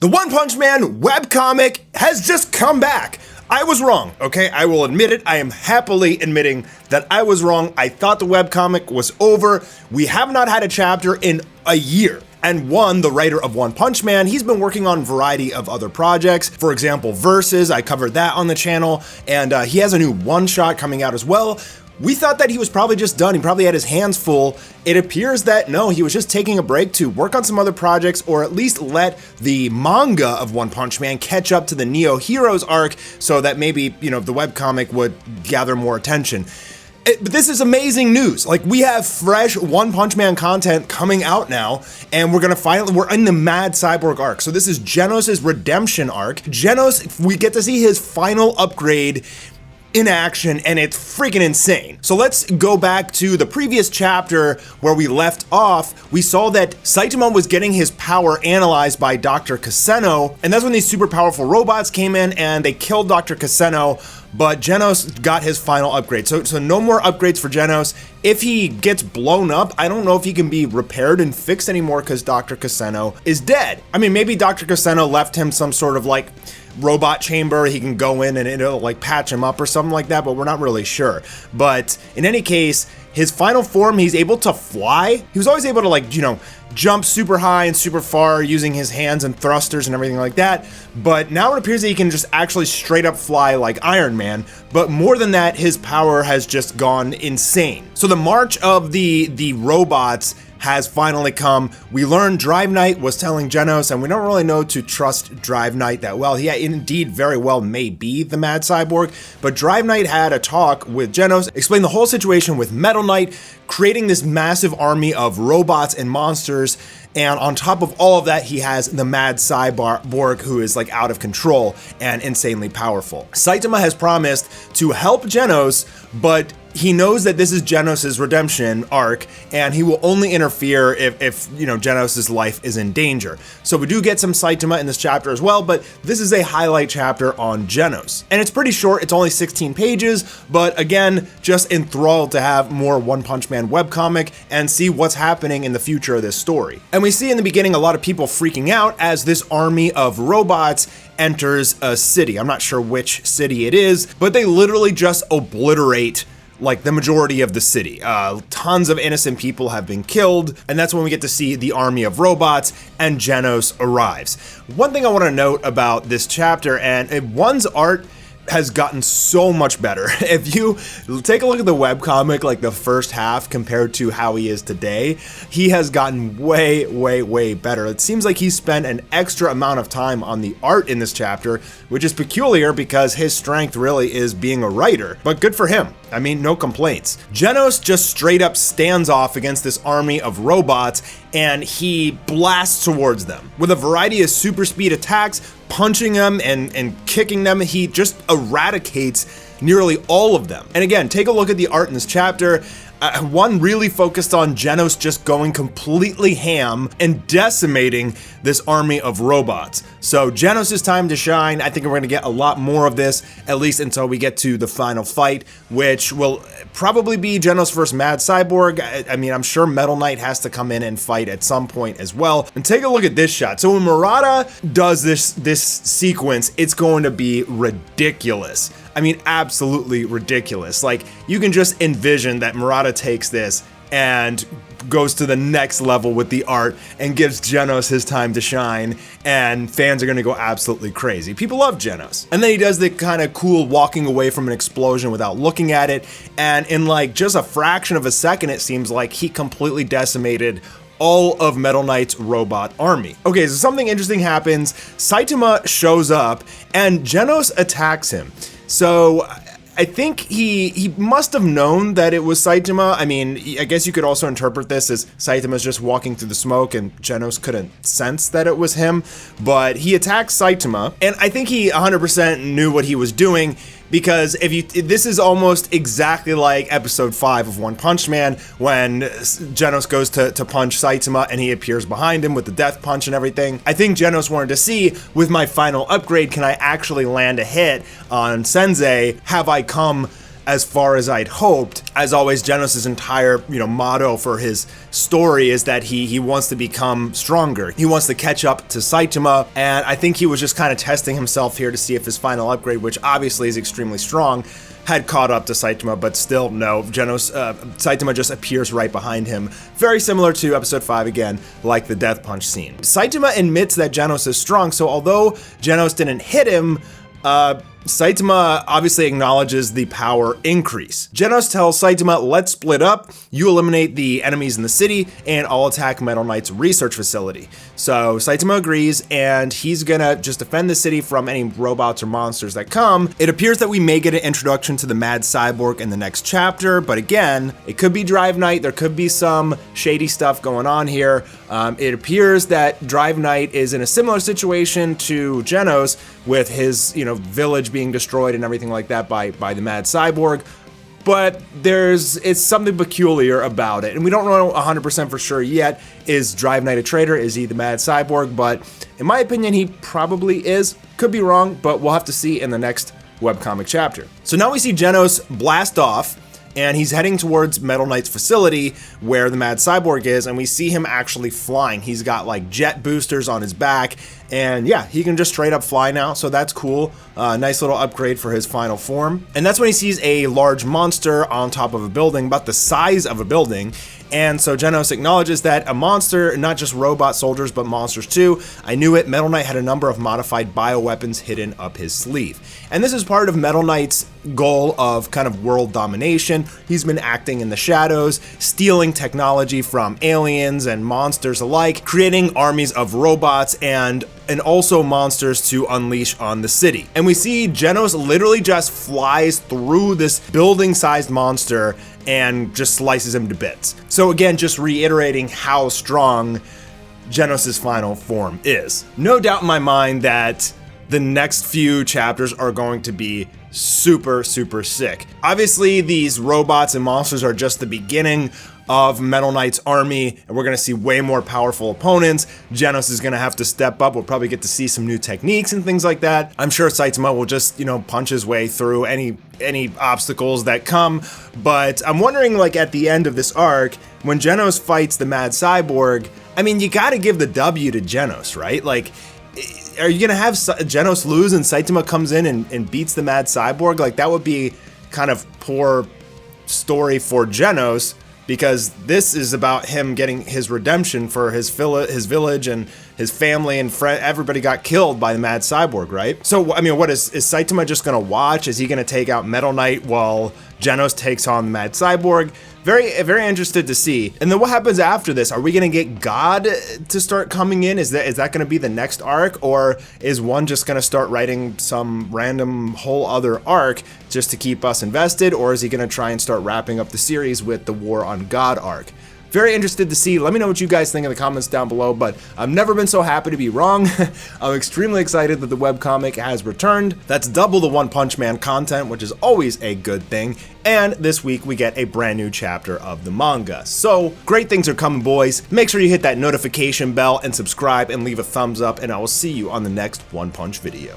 The One Punch Man webcomic has just come back. I was wrong, okay? I will admit it. I am happily admitting that I was wrong. I thought the webcomic was over. We have not had a chapter in a year. And One, the writer of One Punch Man, he's been working on a variety of other projects. For example, Versus, I covered that on the channel. And he has a new one-shot coming out as well. We thought that he was probably just done. He probably had his hands full. It appears that no, he was just taking a break to work on some other projects, or at least let the manga of One Punch Man catch up to the Neo Heroes arc so that maybe, the webcomic would gather more attention. But this is amazing news. Like, we have fresh One Punch Man content coming out now, and we're in the Mad Cyborg arc. So this is Genos' redemption arc. Genos, we get to see his final upgrade in action, and it's freaking insane. So let's go back to the previous chapter where we left off. We saw that Saitama was getting his power analyzed by Dr. Kaseno, and that's when these super powerful robots came in and they killed Dr. Kaseno, but Genos got his final upgrade. So no more upgrades for Genos. If he gets blown up, I don't know if he can be repaired and fixed anymore because Dr. Kaseno is dead. I mean, maybe Dr. Kaseno left him some sort of robot chamber he can go in and it'll patch him up or something like that, but we're not really sure. But in any case, his final form, he's able to fly. He was always able to jump super high and super far using his hands and thrusters and everything like that. But now it appears that he can just actually straight up fly like Iron Man. But more than that, his power has just gone insane. So the march of the robots has finally come. We learned Drive Knight was telling Genos, and we don't really know to trust Drive Knight that well. He indeed very well may be the Mad Cyborg, but Drive Knight had a talk with Genos, explained the whole situation with Metal Knight, creating this massive army of robots and monsters. And on top of all of that, he has the Mad Cyborg, who is out of control and insanely powerful. Saitama has promised to help Genos, but he knows that this is Genos' redemption arc, and he will only interfere if Genos' life is in danger. So we do get some Saitama in this chapter as well, but this is a highlight chapter on Genos. And it's pretty short, it's only 16 pages, but again, just enthralled to have more One Punch Man webcomic and see what's happening in the future of this story. And we see in the beginning a lot of people freaking out as this army of robots enters a city. I'm not sure which city it is, but they literally just obliterate the majority of the city. Tons of innocent people have been killed, and that's when we get to see the army of robots and Genos arrives. One thing I want to note about this chapter, and One's art has gotten so much better. If you take a look at the webcomic, the first half compared to how he is today, he has gotten way, way, way better. It seems like he spent an extra amount of time on the art in this chapter, which is peculiar because his strength really is being a writer, but good for him. I mean, no complaints. Genos just straight up stands off against this army of robots, and he blasts towards them with a variety of super speed attacks, punching them and kicking them. He just eradicates nearly all of them. And again, take a look at the art in this chapter. One really focused on Genos just going completely ham and decimating this army of robots. So Genos' time to shine. I think we're going to get a lot more of this, at least until we get to the final fight, which will probably be Genos versus Mad Cyborg. I mean, I'm sure Metal Knight has to come in and fight at some point as well. And take a look at this shot. So when Murata does this sequence, it's going to be ridiculous. I mean, absolutely ridiculous. You can just envision that Murata takes this and goes to the next level with the art and gives Genos his time to shine, and fans are gonna go absolutely crazy. People love Genos. And then he does the kind of cool walking away from an explosion without looking at it, and in just a fraction of a second, it seems like he completely decimated all of Metal Knight's robot army. Okay, so something interesting happens. Saitama shows up and Genos attacks him. So I think he must have known that it was Saitama. I mean, I guess you could also interpret this as Saitama's just walking through the smoke and Genos couldn't sense that it was him, but he attacks Saitama, and I think he 100% knew what he was doing, because this is almost exactly like episode 5 of One Punch Man when Genos goes to punch Saitama and he appears behind him with the death punch and everything. I think Genos wanted to see, with my final upgrade, can I actually land a hit on Sensei? Have I come as far as I'd hoped. As always, Genos' entire, motto for his story is that he wants to become stronger. He wants to catch up to Saitama, and I think he was just kind of testing himself here to see if his final upgrade, which obviously is extremely strong, had caught up to Saitama, but still no. Saitama just appears right behind him. Very similar to episode 5 again, like the death punch scene. Saitama admits that Genos is strong, so although Genos didn't hit him, Saitama obviously acknowledges the power increase. Genos tells Saitama, let's split up, you eliminate the enemies in the city, and I'll attack Metal Knight's research facility. So Saitama agrees, and he's gonna just defend the city from any robots or monsters that come. It appears that we may get an introduction to the Mad Cyborg in the next chapter, but again, it could be Drive Knight, there could be some shady stuff going on here. It appears that Drive Knight is in a similar situation to Genos, with his, village being destroyed and everything like that by the Mad Cyborg, but it's something peculiar about it, and we don't know 100% for sure yet. Is Drive Knight a traitor? Is he the Mad Cyborg? But in my opinion, he probably is. Could be wrong, but we'll have to see in the next webcomic chapter. So now we see Genos blast off, and he's heading towards Metal Knight's facility where the Mad Cyborg is, and we see him actually flying. He's got like jet boosters on his back, and yeah, he can just straight up fly now, so that's cool. Nice little upgrade for his final form. And that's when he sees a large monster on top of a building, about the size of a building. And so Genos acknowledges that a monster, not just robot soldiers, but monsters too. I knew it. Metal Knight had a number of modified bioweapons hidden up his sleeve. And this is part of Metal Knight's goal of kind of world domination. He's been acting in the shadows, stealing technology from aliens and monsters alike, creating armies of robots and also monsters to unleash on the city. And we see Genos literally just flies through this building-sized monster and just slices him to bits. So again, just reiterating how strong Genos' final form is. No doubt in my mind that the next few chapters are going to be super, super sick. Obviously, these robots and monsters are just the beginning of Metal Knight's army, and we're gonna see way more powerful opponents. Genos is gonna have to step up. We'll probably get to see some new techniques and things like that. I'm sure Saitama will just, punch his way through any obstacles that come, but I'm wondering, like, at the end of this arc, when Genos fights the Mad Cyborg, I mean, you gotta give the W to Genos, right? Like, are you gonna have Genos lose and Saitama comes in and beats the Mad Cyborg? Like, that would be kind of poor story for Genos, because this is about him getting his redemption for his village and his family and everybody got killed by the Mad Cyborg, right? So, I mean, what is Saitama just gonna watch? Is he gonna take out Metal Knight while Genos takes on the Mad Cyborg? Very, very interested to see. And then what happens after this? Are we gonna get God to start coming in? Is that gonna be the next arc? Or is One just gonna start writing some random whole other arc just to keep us invested? Or is he gonna try and start wrapping up the series with the War on God arc? Very interested to see. Let me know what you guys think in the comments down below, but I've never been so happy to be wrong. I'm extremely excited that the webcomic has returned. That's double the One Punch Man content, which is always a good thing. And this week we get a brand new chapter of the manga. So great things are coming, boys. Make sure you hit that notification bell and subscribe and leave a thumbs up, and I will see you on the next One Punch video.